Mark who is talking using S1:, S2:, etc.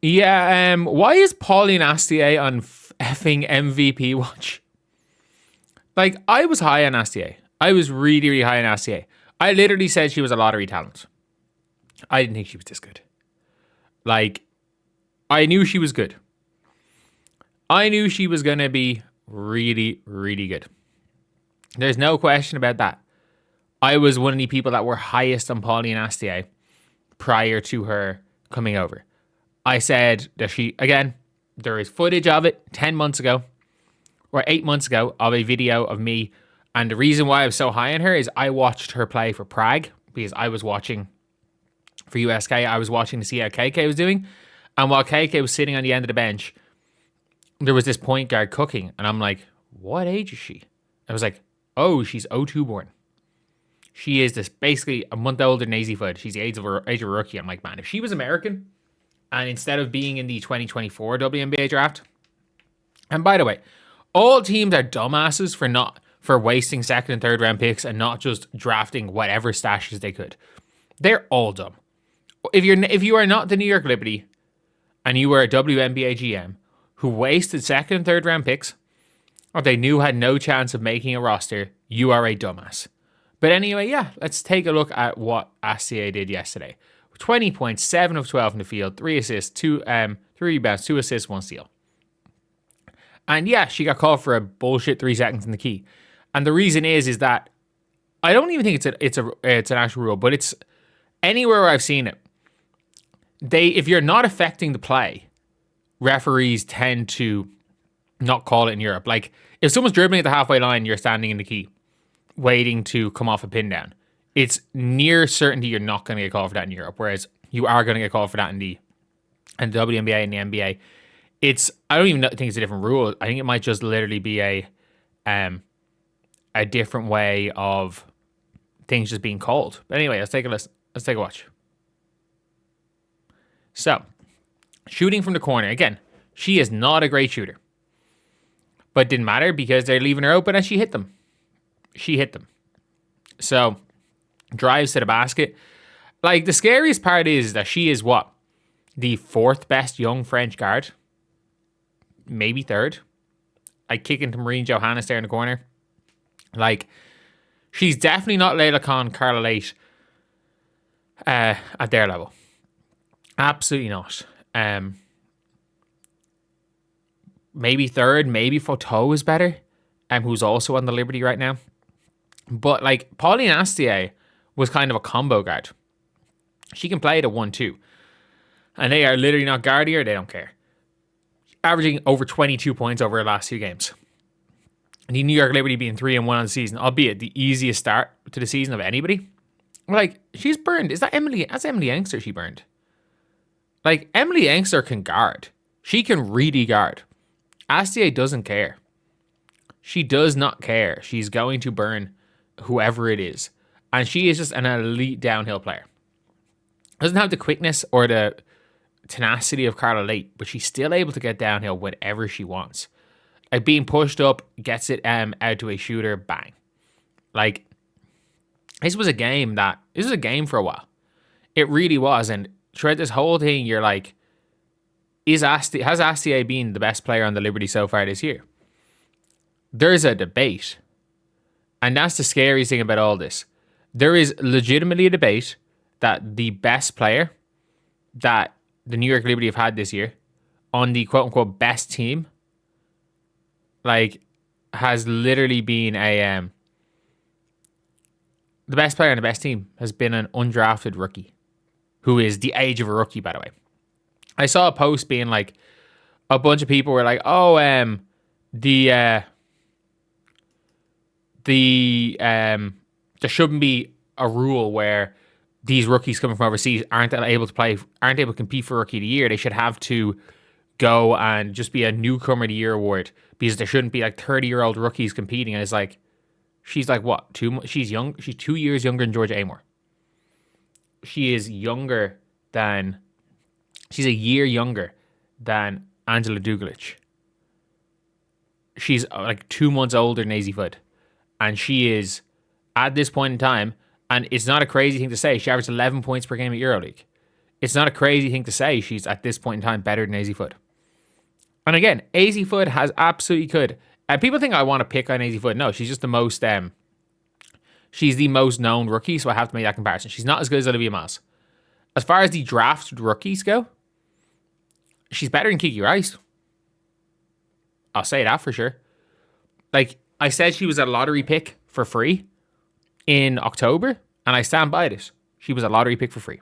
S1: Yeah, why is Pauline Astier on effing MVP watch? Like, I was high on Astier. I was really, really high on Astier. I literally said she was a lottery talent. I didn't think she was this good. Like, I knew she was good. I knew she was going to be really, really good. There's no question about that. I was one of the people that were highest on Pauline Astier prior to her coming over. I said that there is footage of it 10 months ago or 8 months ago of a video of me. And the reason why I was so high on her is I watched her play for Prague because I was watching for USK. I was watching to see how KK was doing. And while KK was sitting on the end of the bench, there was this point guard cooking. And I'm like, what age is she? I was like, oh, she's 02 born. She is this basically a month older than Nazy Fudd. She's the age of a rookie. I'm like, man, if she was American and instead of being in the 2024 WNBA draft, and by the way, all teams are dumbasses for wasting second and third round picks and not just drafting whatever stashes they could. They're all dumb. If you are not the New York Liberty and you were a WNBA GM who wasted second and third round picks, or they knew had no chance of making a roster, you are a dumbass. But anyway, yeah, let's take a look at what Astier did yesterday. 20 points, 7 of 12 in the field, 3 assists, 3 rebounds, 2 assists, 1 steal. And yeah, she got called for a bullshit 3 seconds in the key. And the reason is that I don't even think it's an actual rule, but it's anywhere where I've seen it. If you're not affecting the play, referees tend to not call it in Europe. Like if someone's dribbling at the halfway line, you're standing in the key, waiting to come off a pin down. It's near certainty you're not going to get called for that in Europe, whereas you are going to get called for that in the WNBA and the NBA. I don't even think it's a different rule. I think it might just literally be a different way of things just being called. But anyway, let's take a listen. Let's take a watch. So, shooting from the corner. Again, she is not a great shooter. But it didn't matter because they're leaving her open and she hit them. So, drives to the basket. Like, the scariest part is that she is what? The 4th best young French guard? Maybe 3rd. I kick into Marine Johannes there in the corner. Like, she's definitely not Leila Khan, Carla Late at their level. Absolutely not. Maybe 3rd, maybe Photo is better, who's also on the Liberty right now. But like Pauline Astier was kind of a combo guard. She can play at a 1-2. And they are literally not guarding her, they don't care. Averaging over 22 points over her last 2 games. And the New York Liberty being 3-1 on the season, albeit the easiest start to the season of anybody. Like, she's burned. That's Emily Engster she burned. Like, Emily Engster can guard. She can really guard. Astier doesn't care. She does not care. She's going to burn whoever it is. And she is just an elite downhill player. Doesn't have the quickness or the tenacity of Carla Late, but she's still able to get downhill whenever she wants. Like, being pushed up, gets it out to a shooter, bang. Like, this was a game for a while. It really was. And throughout this whole thing, you're like, has Astier been the best player on the Liberty so far this year? There's a debate. And that's the scariest thing about all this. There is legitimately a debate that the best player that the New York Liberty have had this year on the quote-unquote best team, like, has literally been the best player on the best team has been an undrafted rookie who is the age of a rookie, by the way. I saw a post being like, a bunch of people were like, oh, there shouldn't be a rule where these rookies coming from overseas aren't able to compete for Rookie of the Year. They should have to go and just be a Newcomer of the Year award because there shouldn't be like 30-year-old rookies competing. And it's like, she's like what? She's young. She's 2 years younger than Georgia Amor. She is younger than. She's a year younger than Angela Dugalich. She's like 2 months older than Nazy Fudd. And she is, at this point in time, and it's not a crazy thing to say, she averaged 11 points per game at EuroLeague. It's not a crazy thing to say she's at this point in time better than AZ Foot. And again, AZ Foot has absolutely could. And people think I want to pick on AZ Foot. No, she's just the most she's the most known rookie, so I have to make that comparison. She's not as good as Olivia Miles. As far as the drafted rookies go, she's better than Kiki Rice. I'll say that for sure. Like, I said she was a lottery pick for free in October, and I stand by this. She was a lottery pick for free.